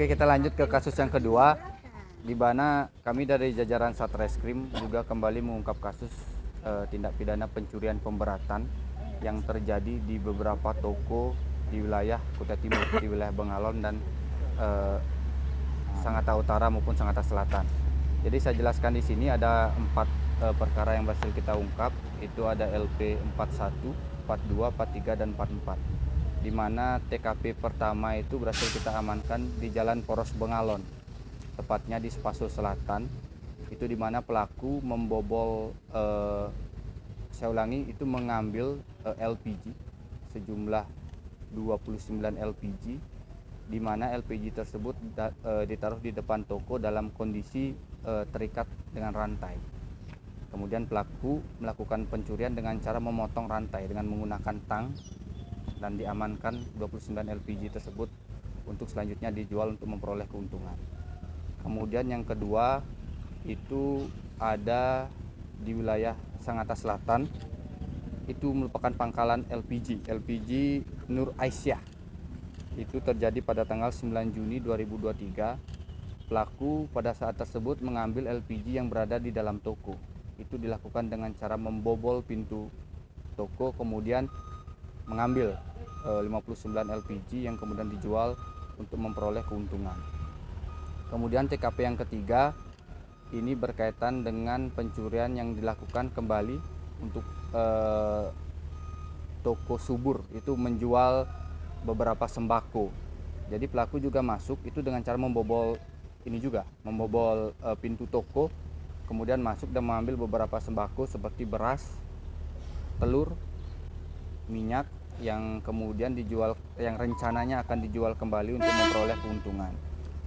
Oke, kita lanjut ke kasus yang kedua, di mana kami dari jajaran Satreskrim juga kembali mengungkap kasus tindak pidana pencurian pemberatan yang terjadi di beberapa toko di wilayah Kutai Timur, di wilayah Bengalon dan Sangatta Utara maupun Sangatta Selatan. Jadi saya jelaskan di sini ada 4 perkara yang berhasil kita ungkap, itu ada LP 41, 42, 43 dan 44. Di mana TKP pertama itu berhasil kita amankan di Jalan Poros Bengalon, tepatnya di Sepaso Selatan. Itu di mana pelaku membobol, saya ulangi, itu mengambil LPG sejumlah 29 LPG, di mana LPG tersebut ditaruh di depan toko dalam kondisi terikat dengan rantai. Kemudian pelaku melakukan pencurian dengan cara memotong rantai dengan menggunakan tang dan diamankan 29 LPG tersebut untuk selanjutnya dijual untuk memperoleh keuntungan. Kemudian yang kedua itu ada di wilayah Sangatta Selatan, itu merupakan pangkalan LPG Nur Aisyah. Itu terjadi pada tanggal 9 Juni 2023. Pelaku pada saat tersebut mengambil LPG yang berada di dalam toko. Itu dilakukan dengan cara membobol pintu toko, kemudian mengambil 59 LPG yang kemudian dijual untuk memperoleh keuntungan. Kemudian TKP yang ketiga ini berkaitan dengan pencurian yang dilakukan kembali untuk toko Subur, itu menjual beberapa sembako. Jadi pelaku juga masuk itu dengan cara membobol pintu toko, kemudian masuk dan mengambil beberapa sembako seperti beras, telur, minyak yang kemudian dijual, yang rencananya akan dijual kembali untuk memperoleh keuntungan.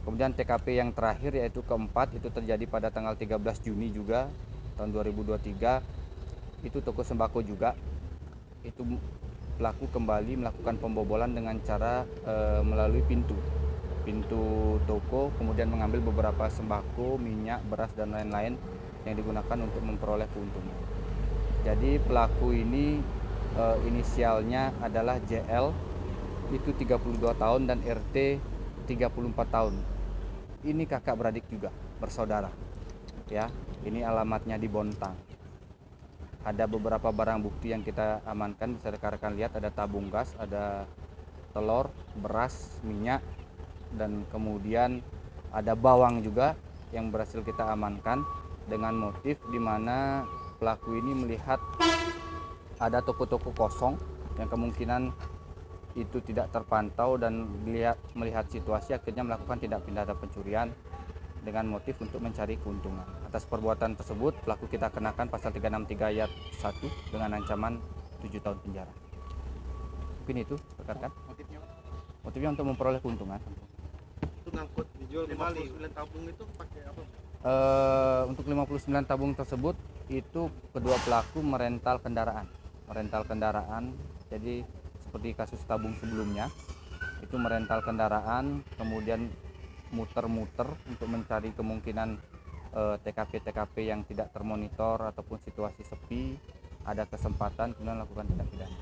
Kemudian TKP yang terakhir yaitu keempat, itu terjadi pada tanggal 13 Juni juga tahun 2023. Itu toko sembako juga. Itu pelaku kembali melakukan pembobolan dengan cara melalui pintu toko, kemudian mengambil beberapa sembako, minyak, beras dan lain-lain yang digunakan untuk memperoleh keuntungan. Jadi pelaku ini inisialnya adalah JL, itu 32 tahun, dan RT 34 tahun. Ini kakak beradik juga, bersaudara. Ya, ini alamatnya di Bontang. Ada beberapa barang bukti yang kita amankan, bisa rekan-rekan lihat, ada tabung gas, ada telur, beras, minyak, dan kemudian ada bawang juga yang berhasil kita amankan dengan motif di mana pelaku ini melihat ada toko-toko kosong yang kemungkinan itu tidak terpantau, dan melihat situasi akhirnya melakukan tindak pidana pencurian dengan motif untuk mencari keuntungan. Atas perbuatan tersebut pelaku kita kenakan pasal 363 ayat 1 dengan ancaman 7 tahun penjara. Mungkin itu rekan-rekan. Motifnya untuk memperoleh keuntungan. Itu ngangkut dijual kembali 59 tabung itu pakai apa? Untuk 59 tabung tersebut itu kedua pelaku merental kendaraan. Jadi seperti kasus tabung sebelumnya, itu merental kendaraan, kemudian muter-muter untuk mencari kemungkinan TKP yang tidak termonitor ataupun situasi sepi, ada kesempatan kemudian melakukan tindak pidana.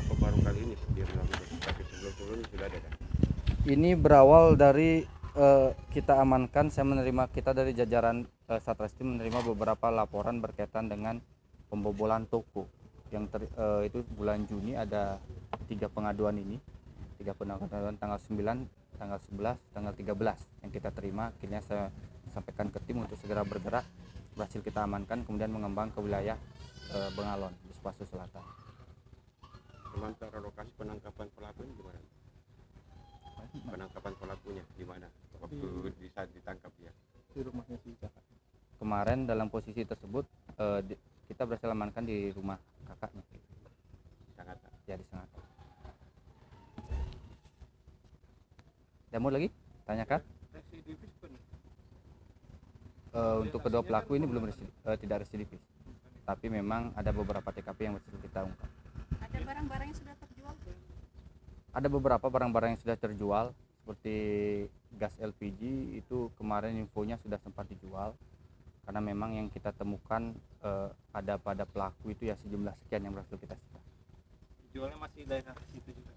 Apa baru kali ini dia melakukan, tapi sebelum-sebelumnya sudah ada kan? Ini berawal dari kita amankan, kita dari jajaran Satreskrim menerima beberapa laporan berkaitan dengan pembobolan toko yang itu bulan Juni ada 3 pengaduan tanggal 9, tanggal 11, tanggal 13 yang kita terima. Akhirnya saya sampaikan ke tim untuk segera bergerak, berhasil kita amankan, kemudian mengembang ke wilayah Bengalon di Sepaso Selatan. Sementara lokasi penangkapan pelaku ini gimana? Penangkapan pelakunya di mana waktu bisa ditangkap ya? Di rumahnya si kakak. Kemarin dalam posisi tersebut kita berhasil amankan di rumah kakaknya. Sangatta. Ya, di Sangatta. Ada mau lagi? Tanyakan. Untuk kedua pelaku ini belum tidak residivis. Tapi memang ada beberapa TKP yang berhasil kita ungkap. Ada barang-barang yang sudah terjual? Ada beberapa barang-barang yang sudah terjual, seperti gas LPG itu kemarin infonya sudah sempat dijual, karena memang yang kita temukan ada pada pelaku itu ya sejumlah sekian yang berhasil kita sita. Jualnya masih daerah situ juga?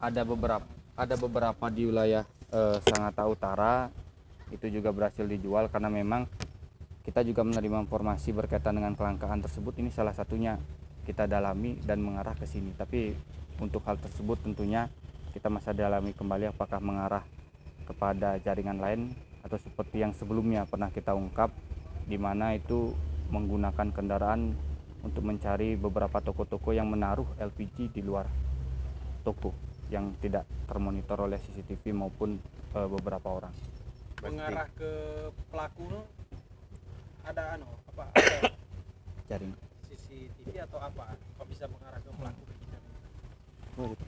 Ada beberapa ada beberapa di wilayah Sangatta Utara itu juga berhasil dijual, karena memang kita juga menerima informasi berkaitan dengan kelangkaan tersebut. Ini salah satunya kita dalami dan mengarah ke sini. Tapi untuk hal tersebut tentunya kita masih dalami kembali apakah mengarah kepada jaringan lain atau seperti yang sebelumnya pernah kita ungkap, di mana itu menggunakan kendaraan untuk mencari beberapa toko-toko yang menaruh LPG di luar toko yang tidak termonitor oleh CCTV maupun beberapa orang. Mengarah ke pelaku ada ada Jaring. CCTV atau apa? Kok bisa mengarah ke pelaku begitu?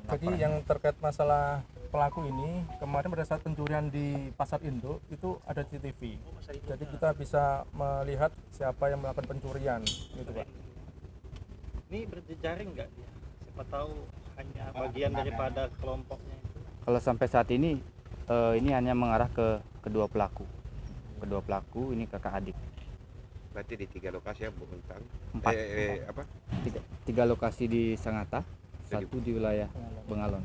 Jadi yang terkait masalah pelaku ini, kemarin pada saat pencurian di Pasar Induk itu ada CCTV. Jadi kita bisa melihat siapa yang melakukan pencurian, gitu Pak. Ini berjejaring nggak dia? Siapa tahu hanya bagian daripada kelompoknya itu. Kalau sampai saat ini hanya mengarah ke kedua pelaku. Kedua pelaku ini kakak adik. Berarti di 3 lokasi ya, Bu Bentang. Empat. Apa? Tiga lokasi di Sangatta, satu di wilayah Bengalon.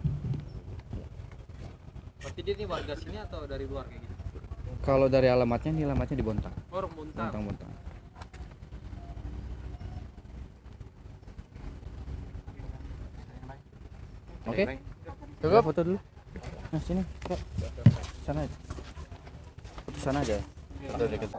Berarti dia ini warga sini atau dari luar kayak gitu? Kalau dari alamatnya, ini alamatnya di Bontang. Orang Bontang. Bontang. Oke. Cukup foto dulu. Nah, sini. Kak. Sana aja. Foto sana aja. Foto dekat.